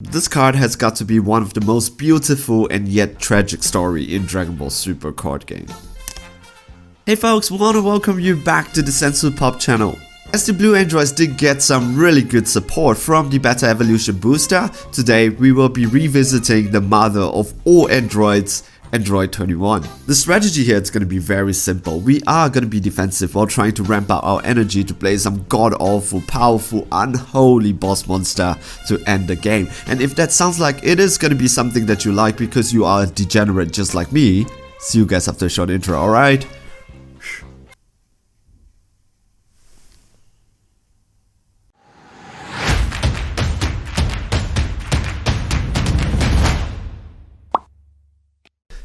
This card has got to be one of the most beautiful and yet tragic story in Dragon Ball Super card game. Hey folks, we want to welcome you back to the Sensu Pop channel. As the Blue Androids did get some really good support from the Beta Evolution booster, today we will be revisiting the mother of all androids, Android 21. The strategy here is going to be very simple. We are going to be defensive while trying to ramp up our energy to play some god-awful, powerful, unholy boss monster to end the game. And if that sounds like it is going to be something that you like because you are a degenerate just like me, see you guys after a short intro, alright?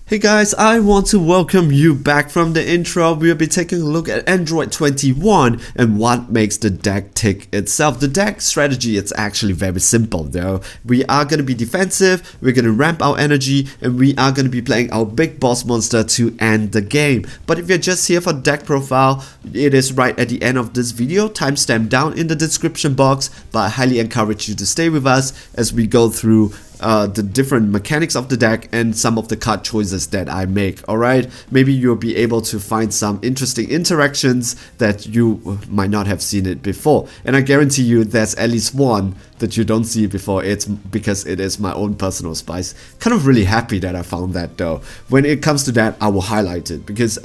Hey guys, I want to welcome you back from the intro. We'll be taking a look at Android 21 and what makes the deck tick itself. The deck strategy, it's actually very simple though. We are going to be defensive, we're going to ramp our energy, and we are going to be playing our big boss monster to end the game. But if you're just here for deck profile, it is right at the end of this video, timestamp down in the description box, but I highly encourage you to stay with us as we go through the different mechanics of the deck and some of the card choices that I make, alright? Maybe you'll be able to find some interesting interactions that you might not have seen it before. And I guarantee you there's at least one that you don't see before. It's because it is my own personal spice. Kind of really happy that I found that though. When it comes to that, I will highlight it because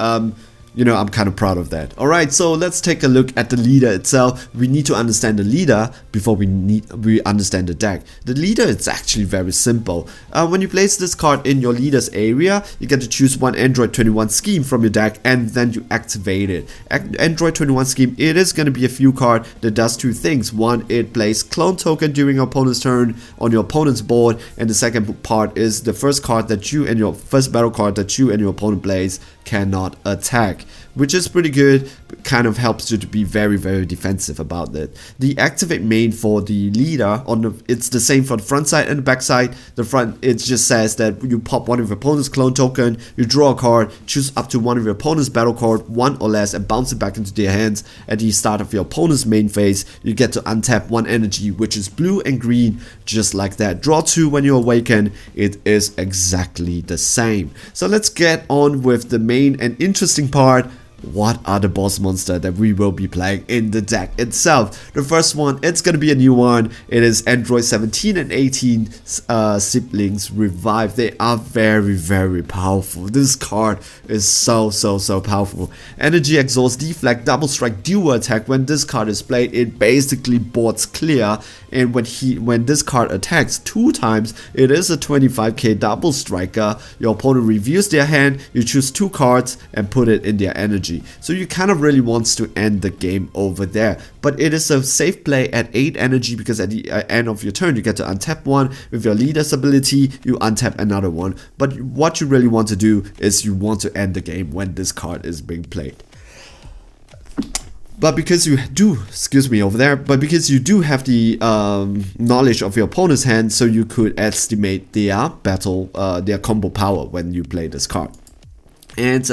you know, I'm kind of proud of that. Alright, so let's take a look at the leader itself. We need to understand the leader before we understand the deck. The leader is actually very simple. When you place this card in your leader's area, you get to choose one Android 21 scheme from your deck and then you activate it. Android 21 scheme, it is going to be a few card that does two things. One, it plays clone token during your opponent's turn on your opponent's board, and the second part is the first card that you and your first battle card that you and your opponent plays cannot attack, which is pretty good. Kind of helps you to be very defensive about it. The activate main for the leader, it's the same for the front side and the back side. The front, it just says that you pop one of your opponent's clone token, you draw a card, choose up to one of your opponent's battle card, one or less, and bounce it back into their hands. At the start of your opponent's main phase, you get to untap one energy, which is blue and green, just like that. Draw two when you awaken. It is exactly the same. So let's get on with the main and interesting part. What are the boss monster that we will be playing in the deck itself? The first one, it's gonna be a new one. It is Android 17 and 18 siblings revive. They are very powerful. This card is so powerful. Energy exhaust, deflect, double strike, dual attack. When this card is played, it basically boards clear, and when this card attacks two times, it is a 25k double striker. Your opponent reviews their hand, you choose two cards and put it in their energy. So you kind of really wants to end the game over there, but it is a safe play at 8 energy because at the end of your turn you get to untap one. With your leader's ability, you untap another one. But what you really want to do is you want to end the game when this card is being played. But because you do, because you do have the knowledge of your opponent's hand, so you could estimate their their combo power when you play this card. And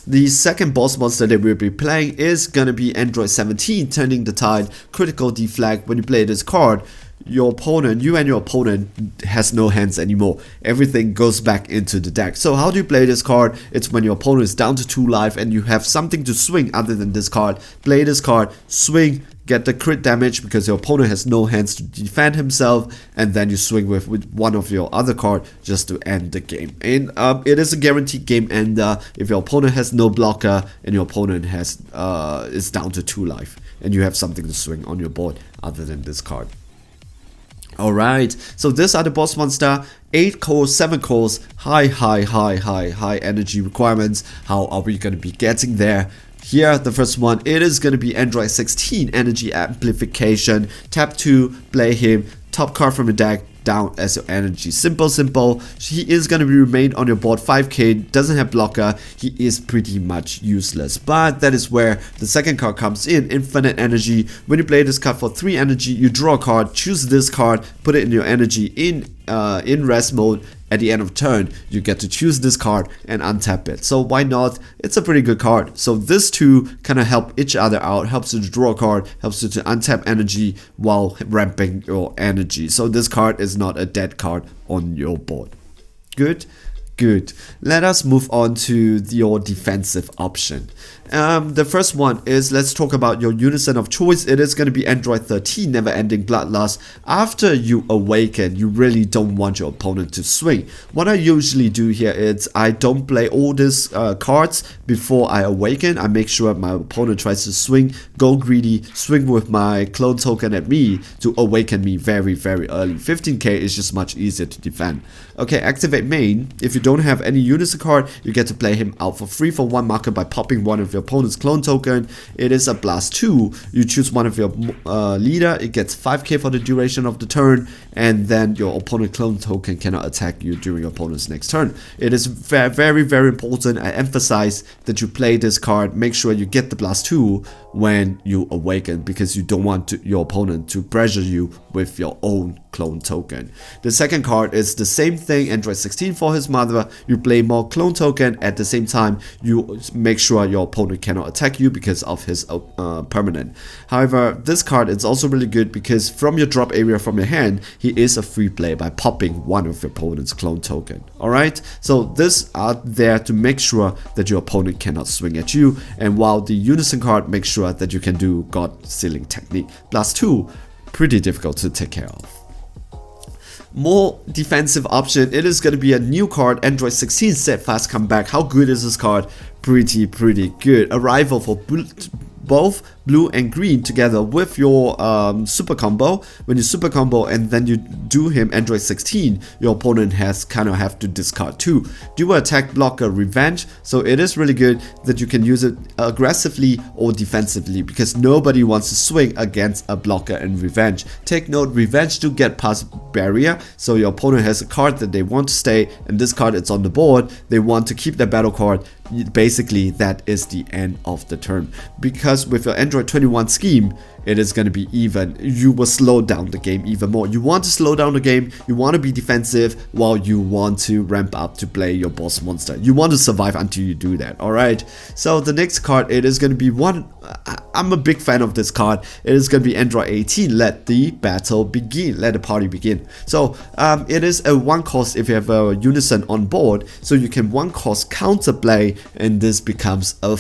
the second boss monster that we'll be playing is gonna be Android 17, Turning the Tide, critical deflect. When you play this card, you and your opponent has no hands anymore. Everything goes back into the deck. So how do you play this card? It's when your opponent is down to 2 life and you have something to swing other than this card. Play this card, swing, get the crit damage because your opponent has no hands to defend himself, and then you swing with one of your other card just to end the game. And it is a guaranteed game ender if your opponent has no blocker and your opponent is down to 2 life and you have something to swing on your board other than this card. Alright, so these are the boss monster. 8 cores, 7 cores, high energy requirements. How are we going to be getting there? Here, the first one, it is going to be Android 16, energy amplification. Tap 2, play him, top card from the deck, down as your energy. Simple. He is going to be remain on your board 5k, doesn't have blocker, he is pretty much useless. But that is where the second card comes in, infinite energy. When you play this card for 3 energy, you draw a card, choose this card, put it in your energy. In in rest mode, at the end of turn, you get to choose this card and untap it. So why not? It's a pretty good card. So these two kind of help each other out, helps you to draw a card, helps you to untap energy while ramping your energy. So this card is not a dead card on your board. Good? Good. Let us move on to your defensive option. The first one is, let's talk about your unison of choice. It is going to be Android 13, Never Ending Bloodlust. After you awaken, you really don't want your opponent to swing. What I usually do here is I don't play all these cards before I awaken. I make sure my opponent tries to swing, go greedy, swing with my clone token at me to awaken me very, very early. 15k is just much easier to defend. Okay, activate main. If you don't have any unison card, you get to play him out for free for 1 marker by popping one of your opponent's clone token. It is a blast 2. You choose one of your leader. It gets 5k for the duration of the turn, and then your opponent clone token cannot attack you during your opponent's next turn. It is very, very important. I emphasize that you play this card. Make sure you get the blast 2 when you awaken, because you don't want your opponent to pressure you with your own clone token. The second card is the same thing, Android 16 for his mother. You play more clone token. At the same time, you make sure your opponent cannot attack you because of his permanent. However, this card is also really good because from your drop area from your hand, he is a free play by popping one of your opponent's clone token. Alright, so these are there to make sure that your opponent cannot swing at you, and while the unison card makes sure that you can do God Sealing Technique. Blast 2, pretty difficult to take care of. More defensive option, it is going to be a new card, Android 16 Steadfast Comeback. How good is this card? Pretty good. Arrival for both blue and green together with your super combo. When you super combo and then you do him Android 16, your opponent has kind of have to discard 2. Do attack, blocker, revenge. So it is really good that you can use it aggressively or defensively, because nobody wants to swing against a blocker and revenge. Take note, revenge do get past barrier, so your opponent has a card that they want to stay, and this card it's on the board, they want to keep their battle card. Basically that is the end of the turn, because with your Android 21 scheme, it is going to be even. You will slow down the game even more. You want to slow down the game, you want to be defensive while you want to ramp up to play your boss monster. You want to survive until you do that. Alright, so the next card, it is going to be one, I'm a big fan of this card. It is going to be Android 18, Let the Battle Begin, Let the Party Begin. So it is a 1 cost if you have a unison on board, so you can 1 cost counterplay, and this becomes a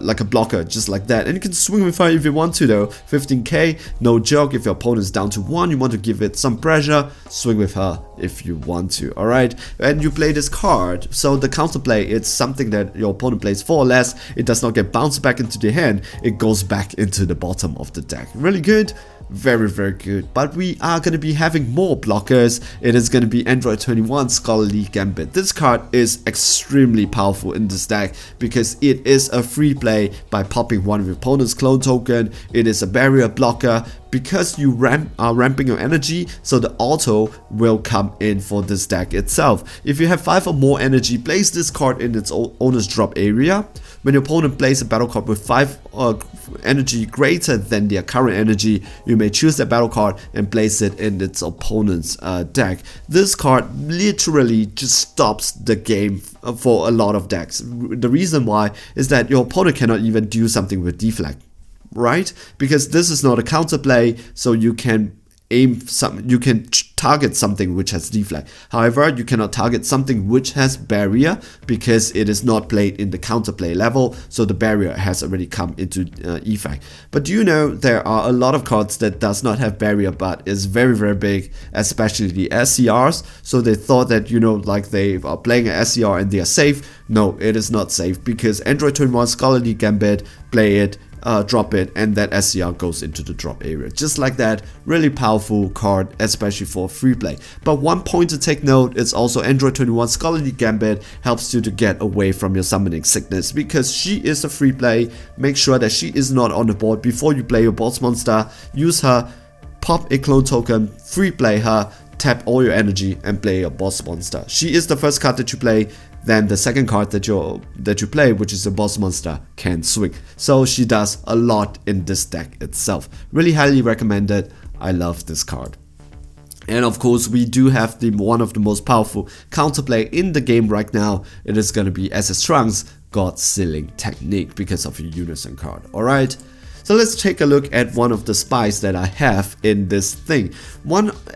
like a blocker, just like that. And you can swing with her if you want to though. 15k, no joke. If your opponent is down to 1, you want to give it some pressure, swing with her if you want to. Alright, and you play this card, so the counterplay, it's something that your opponent plays 4 or less. It does not get bounced back into the hand, it goes back into the bottom of the deck. Really good. Very good. But we are going to be having more blockers. It is going to be Android 21 Scholarly Gambit. This card is extremely powerful in this deck because it is a free play by popping one of your opponent's clone token. It is a barrier blocker because you are ramping your energy, so the auto will come in for this deck itself. If you have 5 or more energy, place this card in its owner's drop area. When your opponent plays a battle card with 5 energy greater than their current energy, you may choose that battle card and place it in its opponent's deck. This card literally just stops the game for a lot of decks. The reason why is that your opponent cannot even do something with deflect, right? Because this is not a counterplay, so you can target something which has deflect. However, you cannot target something which has barrier because it is not played in the counterplay level, so the barrier has already come into effect. But do you know there are a lot of cards that does not have barrier but is very big, especially the SCRs. So they thought that, you know, like they are playing an SCR and they are safe. No, it is not safe, because Android 21 Scholarly Gambit, play it, drop it, and that SCR goes into the drop area. Just like that, really powerful card, especially for free play. But one point to take note is also Android 21 Scholarly Gambit helps you to get away from your summoning sickness, because she is a free play. Make sure that she is not on the board before you play your boss monster. Use her, pop a clone token, free play her, tap all your energy and play your boss monster. She is the first card that you play. Then the second card that you play, which is the boss monster, can swing. So she does a lot in this deck itself. Really highly recommended. I love this card. And of course, we do have one of the most powerful counterplay in the game right now. It is going to be SS Trunks God Sealing Technique because of a Unison card. Alright, so let's take a look at one of the spies that I have in this thing.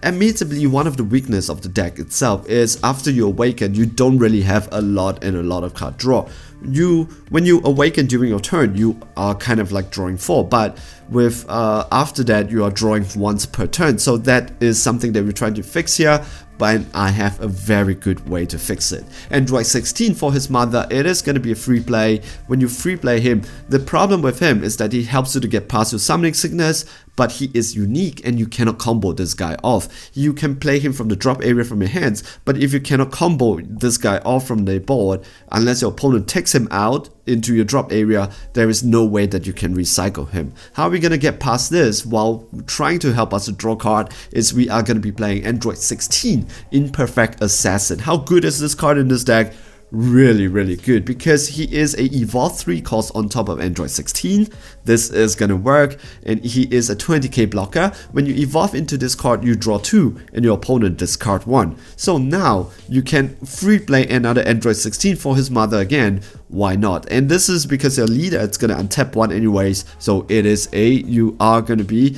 Admittedly, one of the weakness of the deck itself is after you awaken, you don't really have a lot of card draw. When you awaken during your turn, you are kind of like drawing 4, but with after that you are drawing once per turn. So that is something that we're trying to fix here, but I have a very good way to fix it. Android 16 for his mother, it is going to be a free play. When you free play him, the problem with him is that he helps you to get past your summoning sickness, but he is unique and you cannot combo this guy off. You can play him from the drop area from your hands, but if you cannot combo this guy off from the board, unless your opponent takes him out into your drop area, there is no way that you can recycle him. How are we going to get past this while trying to help us to draw card is we are going to be playing Android 16, Imperfect Assassin. How good is this card in this deck? Really good, because he is a evolve 3 cost on top of Android 16. This is gonna work, and he is a 20k blocker. When you evolve into this card, you draw 2 and your opponent discard 1. So now you can free play another Android 16 for his mother again. Why not? And this is because your leader is gonna untap 1 anyways, so it is you are gonna be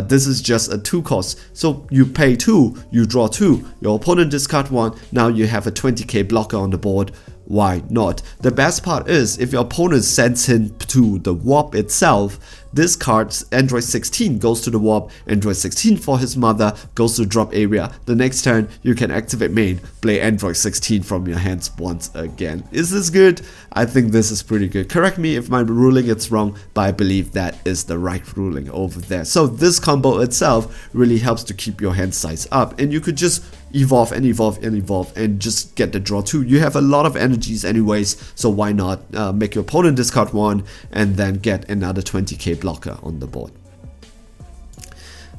this is just a 2 cost. So you pay 2, you draw 2, your opponent discard 1, now you have a 20k blocker on the board. Why not? The best part is if your opponent sends him to the warp itself, this card's Android 16 goes to the warp, Android 16 for his mother goes to the drop area. The next turn you can activate main, play Android 16 from your hands once again. Is this good? I think this is pretty good. Correct me if my ruling is wrong, but I believe that is the right ruling over there. So this combo itself really helps to keep your hand size up, and you could just evolve and just get the draw 2. You have a lot of energies anyways, so why not make your opponent discard 1 and then get another 20k blocker on the board.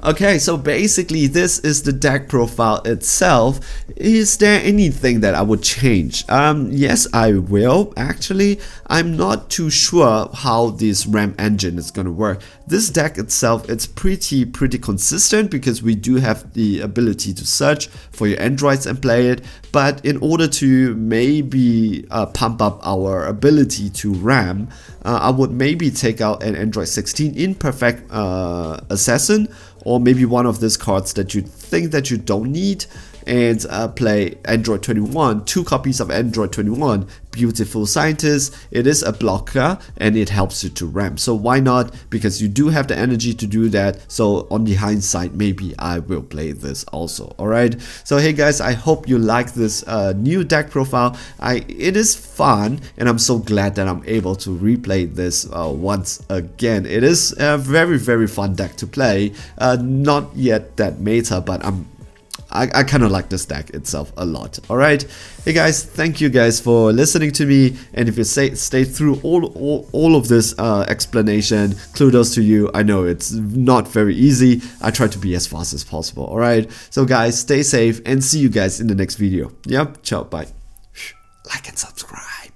Okay, so basically this is the deck profile itself. Is there anything that I would change? Yes, I will. Actually, I'm not too sure how this RAM engine is gonna work. This deck itself, it's pretty consistent because we do have the ability to search for your androids and play it. But in order to maybe pump up our ability to RAM, I would maybe take out an Android 16 Imperfect Assassin, or maybe one of these cards that you think that you don't need, and play Android 21, 2 copies of Android 21, Beautiful Scientist. It is a blocker and it helps you to ramp. So why not? Because you do have the energy to do that. So on the hindsight, maybe I will play this also. Alright. So hey guys, I hope you like this new deck profile. It is fun, and I'm so glad that I'm able to replay this once again. It is a very fun deck to play. Not yet that meta, but I kind of like this deck itself a lot. Alright, hey guys, thank you guys for listening to me, and if you stay through all of this explanation, kudos to you. I know it's not very easy. I try to be as fast as possible. Alright, so guys, stay safe and see you guys in the next video. Yep, ciao, bye. Like and subscribe.